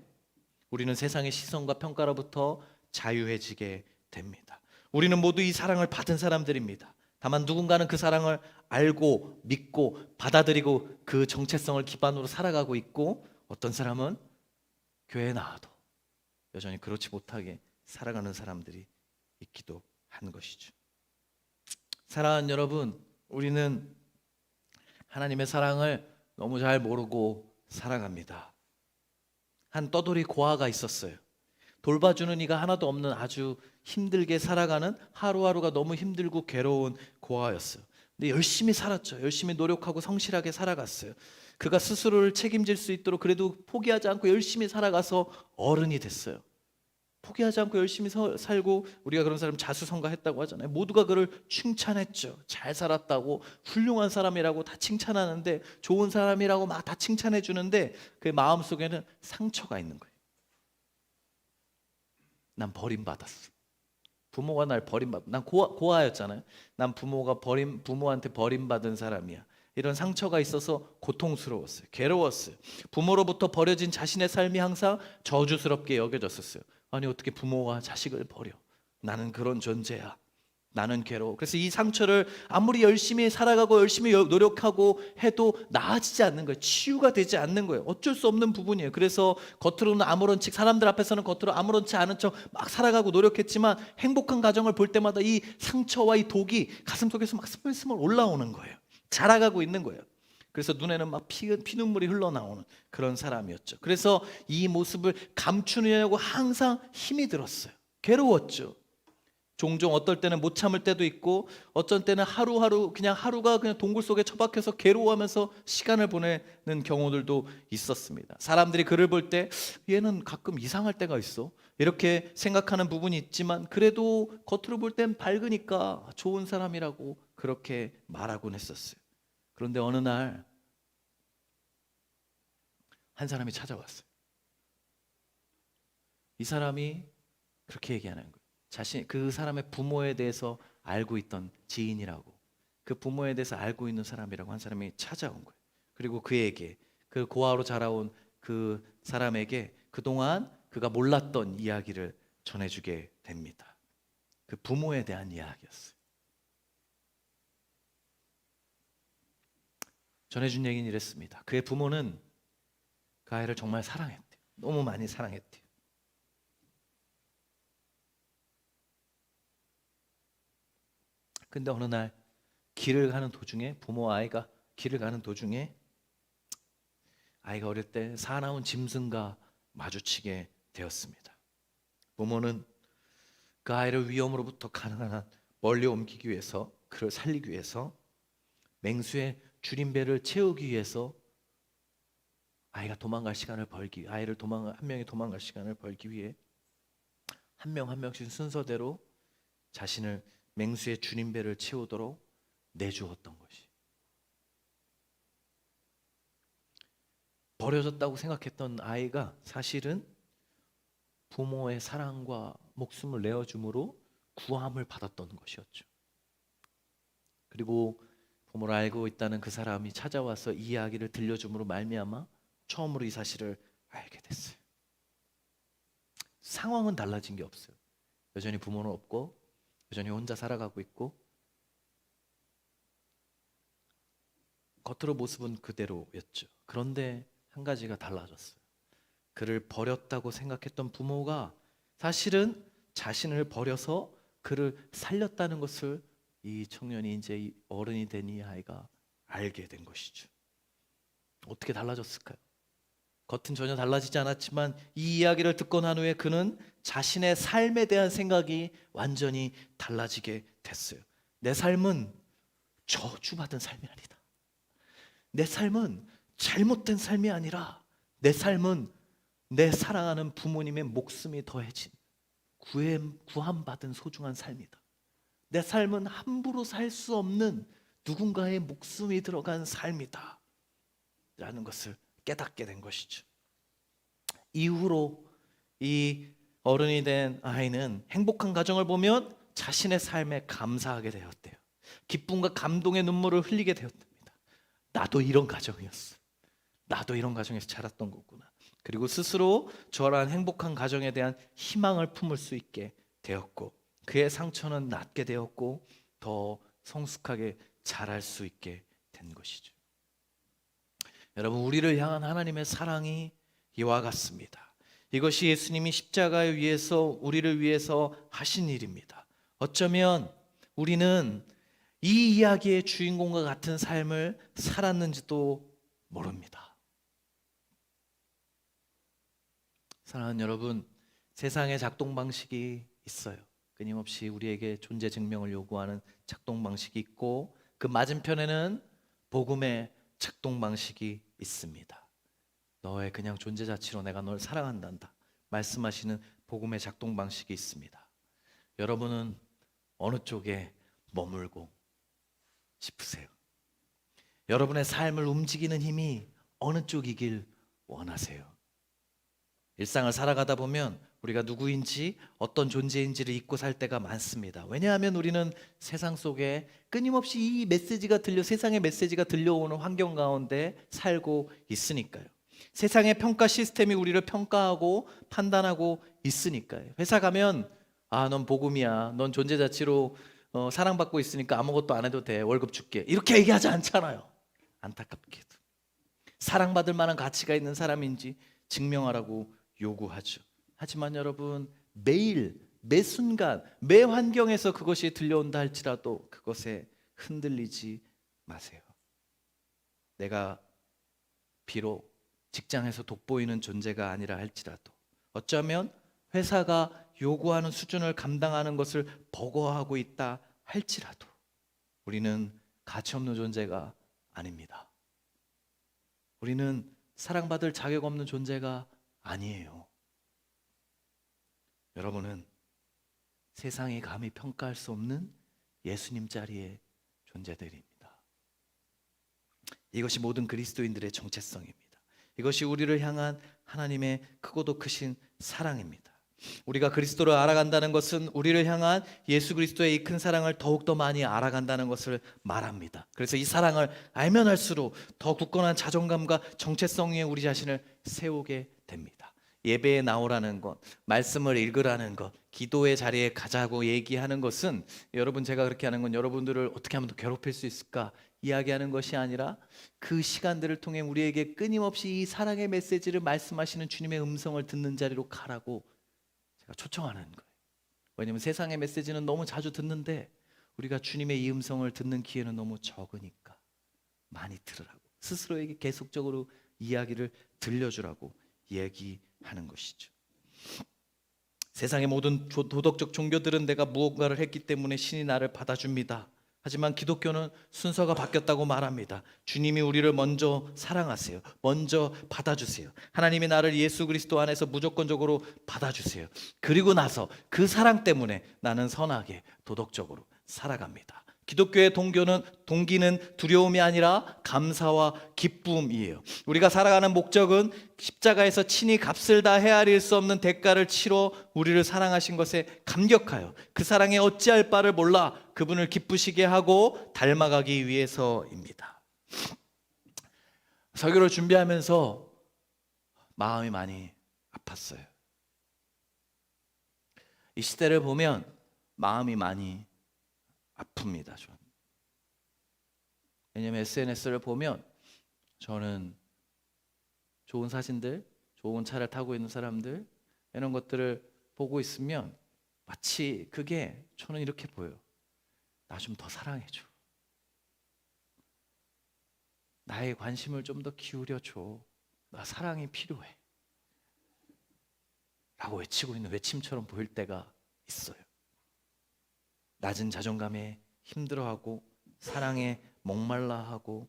우리는 세상의 시선과 평가로부터 자유해지게 됩니다. 우리는 모두 이 사랑을 받은 사람들입니다. 다만 누군가는 그 사랑을 알고 믿고 받아들이고 그 정체성을 기반으로 살아가고 있고, 어떤 사람은 교회에 나와도 여전히 그렇지 못하게 살아가는 사람들이 있기도 한 것이죠. 사랑하는 여러분, 우리는 하나님의 사랑을 너무 잘 모르고 살아갑니다. 한 떠돌이 고아가 있었어요. 돌봐주는 이가 하나도 없는 아주 힘들게 살아가는, 하루하루가 너무 힘들고 괴로운 고아였어요. 근데 열심히 살았죠. 열심히 노력하고 성실하게 살아갔어요. 그가 스스로를 책임질 수 있도록 그래도 포기하지 않고 열심히 살아가서 어른이 됐어요. 포기하지 않고 열심히 살고, 우리가 그런 사람 자수성가했다고 하잖아요. 모두가 그를 칭찬했죠. 잘 살았다고, 훌륭한 사람이라고 다 칭찬하는데, 좋은 사람이라고 막 다 칭찬해 주는데 그의 마음속에는 상처가 있는 거예요. 난 버림받았어. 부모가 날 버림받. 난 고아였잖아요. 난 부모한테 버림받은 사람이야. 이런 상처가 있어서 고통스러웠어요. 괴로웠어요. 부모로부터 버려진 자신의 삶이 항상 저주스럽게 여겨졌었어요. 아니, 어떻게 부모가 자식을 버려? 나는 그런 존재야. 나는 괴로워. 그래서 이 상처를 아무리 열심히 살아가고 열심히 노력하고 해도 나아지지 않는 거예요. 치유가 되지 않는 거예요. 어쩔 수 없는 부분이에요. 그래서 겉으로는 아무런 척, 사람들 앞에서는 겉으로 아무렇지 않은 척 막 살아가고 노력했지만, 행복한 가정을 볼 때마다 이 상처와 이 독이 가슴속에서 막 스물스물 올라오는 거예요. 자라가고 있는 거예요. 그래서 눈에는 막 피눈물이 흘러나오는 그런 사람이었죠. 그래서 이 모습을 감추려고 항상 힘이 들었어요. 괴로웠죠. 종종 어떨 때는 못 참을 때도 있고 어쩐 때는 하루하루 그냥 하루가 그냥 동굴 속에 처박혀서 괴로워하면서 시간을 보내는 경우들도 있었습니다. 사람들이 그를 볼 때 얘는 가끔 이상할 때가 있어 이렇게 생각하는 부분이 있지만 그래도 겉으로 볼 땐 밝으니까 좋은 사람이라고 그렇게 말하곤 했었어요. 그런데 어느 날 한 사람이 찾아왔어요. 이 사람이 그렇게 얘기하는 거예요. 그 사람의 부모에 대해서 알고 있던 지인이라고, 그 부모에 대해서 알고 있는 사람이라고 한 사람이 찾아온 거예요. 그리고 그에게, 그 고아로 자라온 그 사람에게 그동안 그가 몰랐던 이야기를 전해주게 됩니다. 그 부모에 대한 이야기였어요. 전해준 얘기는 이랬습니다. 그의 부모는 그 아이를 정말 사랑했대요. 너무 많이 사랑했대요. 근데 어느 날 길을 가는 도중에, 부모와 아이가 길을 가는 도중에 아이가 어릴 때 사나운 짐승과 마주치게 되었습니다. 부모는 그 아이를 위험으로부터 가능한 한 멀리 옮기기 위해서, 그를 살리기 위해서 맹수의 줄임배를 채우기 위해서 아이가 도망갈 시간을 벌기, 한 명이 도망갈 시간을 벌기 위해 한 명 한 명씩 순서대로 자신을 맹수의 줄임배를 채우도록 내주었던 것이, 버려졌다고 생각했던 아이가 사실은 부모의 사랑과 목숨을 내어줌으로 구함을 받았던 것이었죠. 그리고 부모를 알고 있다는 그 사람이 찾아와서 이 이야기를 들려줌으로 말미암아 처음으로 이 사실을 알게 됐어요. 상황은 달라진 게 없어요. 여전히 부모는 없고 여전히 혼자 살아가고 있고 겉으로 모습은 그대로였죠. 그런데 한 가지가 달라졌어요. 그를 버렸다고 생각했던 부모가 사실은 자신을 버려서 그를 살렸다는 것을 이 청년이, 이제 어른이 된 이 아이가 알게 된 것이죠. 어떻게 달라졌을까요? 겉은 전혀 달라지지 않았지만 이 이야기를 듣고 난 후에 그는 자신의 삶에 대한 생각이 완전히 달라지게 됐어요. 내 삶은 저주받은 삶이 아니다. 내 삶은 잘못된 삶이 아니라 내 삶은 내 사랑하는 부모님의 목숨이 더해진 구함받은 소중한 삶이다. 내 삶은 함부로 살 수 없는 누군가의 목숨이 들어간 삶이다 라는 것을 깨닫게 된 것이죠. 이후로 이 어른이 된 아이는 행복한 가정을 보면 자신의 삶에 감사하게 되었대요. 기쁨과 감동의 눈물을 흘리게 되었답니다. 나도 이런 가정이었어. 나도 이런 가정에서 자랐던 거구나. 그리고 스스로 저러한 행복한 가정에 대한 희망을 품을 수 있게 되었고 그의 상처는 낫게 되었고 더 성숙하게 자랄 수 있게 된 것이죠. 여러분, 우리를 향한 하나님의 사랑이 이와 같습니다. 이것이 예수님이 십자가에 위해서 우리를 위해서 하신 일입니다. 어쩌면 우리는 이 이야기의 주인공과 같은 삶을 살았는지도 모릅니다. 사랑하는 여러분, 세상의 작동 방식이 있어요. 끊임없이 우리에게 존재 증명을 요구하는 작동 방식이 있고 그 맞은편에는 복음의 작동 방식이 있습니다. 너의 그냥 존재 자체로 내가 널 사랑한단다 말씀하시는 복음의 작동 방식이 있습니다. 여러분은 어느 쪽에 머물고 싶으세요? 여러분의 삶을 움직이는 힘이 어느 쪽이길 원하세요? 일상을 살아가다 보면 우리가 누구인지 어떤 존재인지를 잊고 살 때가 많습니다. 왜냐하면 우리는 세상 속에 끊임없이 이 메시지가 세상의 메시지가 들려오는 환경 가운데 살고 있으니까요. 세상의 평가 시스템이 우리를 평가하고 판단하고 있으니까요. 회사 가면 넌 복음이야, 넌 존재 자체로 사랑받고 있으니까 아무것도 안 해도 돼, 월급 줄게, 이렇게 얘기하지 않잖아요. 안타깝게도 사랑받을 만한 가치가 있는 사람인지 증명하라고 요구하죠. 하지만 여러분, 매일 매 순간 매 환경에서 그것이 들려온다 할지라도 그것에 흔들리지 마세요. 내가 비록 직장에서 돋보이는 존재가 아니라 할지라도, 어쩌면 회사가 요구하는 수준을 감당하는 것을 버거워하고 있다 할지라도 우리는 가치없는 존재가 아닙니다. 우리는 사랑받을 자격 없는 존재가 아니에요. 여러분은 세상이 감히 평가할 수 없는 예수님 자리의 존재들입니다. 이것이 모든 그리스도인들의 정체성입니다. 이것이 우리를 향한 하나님의 크고도 크신 사랑입니다. 우리가 그리스도를 알아간다는 것은 우리를 향한 예수 그리스도의 이 큰 사랑을 더욱더 많이 알아간다는 것을 말합니다. 그래서 이 사랑을 알면 알수록 더 굳건한 자존감과 정체성 위에 우리 자신을 세우게 됩니다. 예배에 나오라는 것, 말씀을 읽으라는 것, 기도의 자리에 가자고 얘기하는 것은 여러분, 제가 그렇게 하는 건 여러분들을 어떻게 하면 더 괴롭힐 수 있을까 이야기하는 것이 아니라 그 시간들을 통해 우리에게 끊임없이 이 사랑의 메시지를 말씀하시는 주님의 음성을 듣는 자리로 가라고 제가 초청하는 거예요. 왜냐하면 세상의 메시지는 너무 자주 듣는데 우리가 주님의 이 음성을 듣는 기회는 너무 적으니까 많이 들으라고, 스스로에게 계속적으로 이야기를 들려주라고 얘기하는 것이죠. 세상의 모든 도덕적 종교들은 내가 무언가를 했기 때문에 신이 나를 받아줍니다. 하지만 기독교는 순서가 바뀌었다고 말합니다. 주님이 우리를 먼저 사랑하세요. 먼저 받아주세요. 하나님이 나를 예수 그리스도 안에서 무조건적으로 받아주세요. 그리고 나서 그 사랑 때문에 나는 선하게 도덕적으로 살아갑니다. 기독교의 동기는 두려움이 아니라 감사와 기쁨이에요. 우리가 살아가는 목적은 십자가에서 친히 값을 다 헤아릴 수 없는 대가를 치러 우리를 사랑하신 것에 감격하여 그 사랑에 어찌할 바를 몰라 그분을 기쁘시게 하고 닮아가기 위해서입니다. 설교를 준비하면서 마음이 많이 아팠어요. 이 시대를 보면 마음이 많이 아픕니다. 저는. 왜냐하면 SNS를 보면 저는 좋은 사진들, 좋은 차를 타고 있는 사람들, 이런 것들을 보고 있으면 마치 그게 저는 이렇게 보여요. 나 좀 더 사랑해줘. 나의 관심을 좀 더 기울여줘. 나 사랑이 필요해. 라고 외치고 있는 외침처럼 보일 때가 있어요. 낮은 자존감에 힘들어하고 사랑에 목말라하고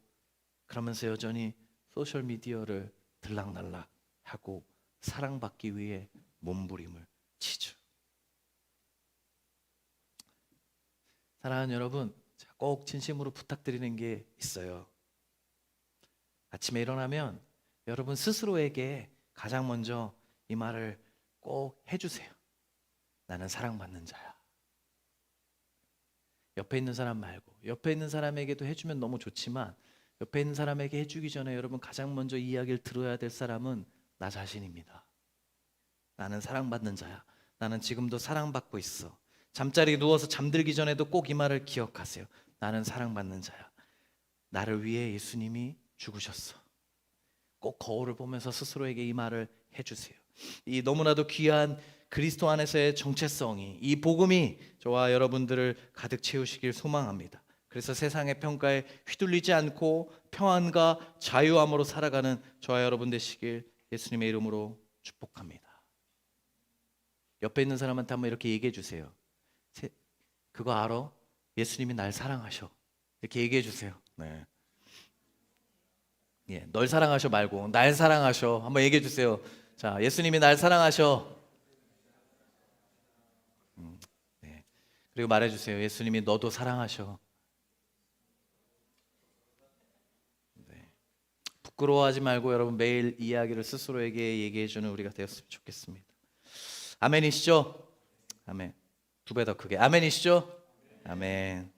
그러면서 여전히 소셜미디어를 들락날락하고 사랑받기 위해 몸부림을 치죠. 사랑하는 여러분, 제가 꼭 진심으로 부탁드리는 게 있어요. 아침에 일어나면 여러분 스스로에게 가장 먼저 이 말을 꼭 해주세요. 나는 사랑받는 자야. 옆에 있는 사람 말고 옆에 있는 사람에게도 해주면 너무 좋지만 옆에 있는 사람에게 해주기 전에 여러분 가장 먼저 이 이야기를 들어야 될 사람은 나 자신입니다. 나는 사랑받는 자야. 나는 지금도 사랑받고 있어. 잠자리에 누워서 잠들기 전에도 꼭 이 말을 기억하세요. 나는 사랑받는 자야. 나를 위해 예수님이 죽으셨어. 꼭 거울을 보면서 스스로에게 이 말을 해주세요. 이 너무나도 귀한 그리스도 안에서의 정체성이, 이 복음이 저와 여러분들을 가득 채우시길 소망합니다. 그래서 세상의 평가에 휘둘리지 않고 평안과 자유함으로 살아가는 저와 여러분 되시길 예수님의 이름으로 축복합니다. 옆에 있는 사람한테 한번 이렇게 얘기해 주세요. 그거 알아? 예수님이 날 사랑하셔. 이렇게 얘기해 주세요. 네. 예, 널 사랑하셔 말고 날 사랑하셔. 한번 얘기해 주세요. 자, 예수님이 날 사랑하셔. 네. 그리고 말해 주세요. 예수님이 너도 사랑하셔. 네. 부끄러워하지 말고 여러분 매일 이야기를 스스로에게 얘기해 주는 우리가 되었으면 좋겠습니다. 아멘이시죠? 아멘. 두 배 더 크게 아멘이시죠? 아멘.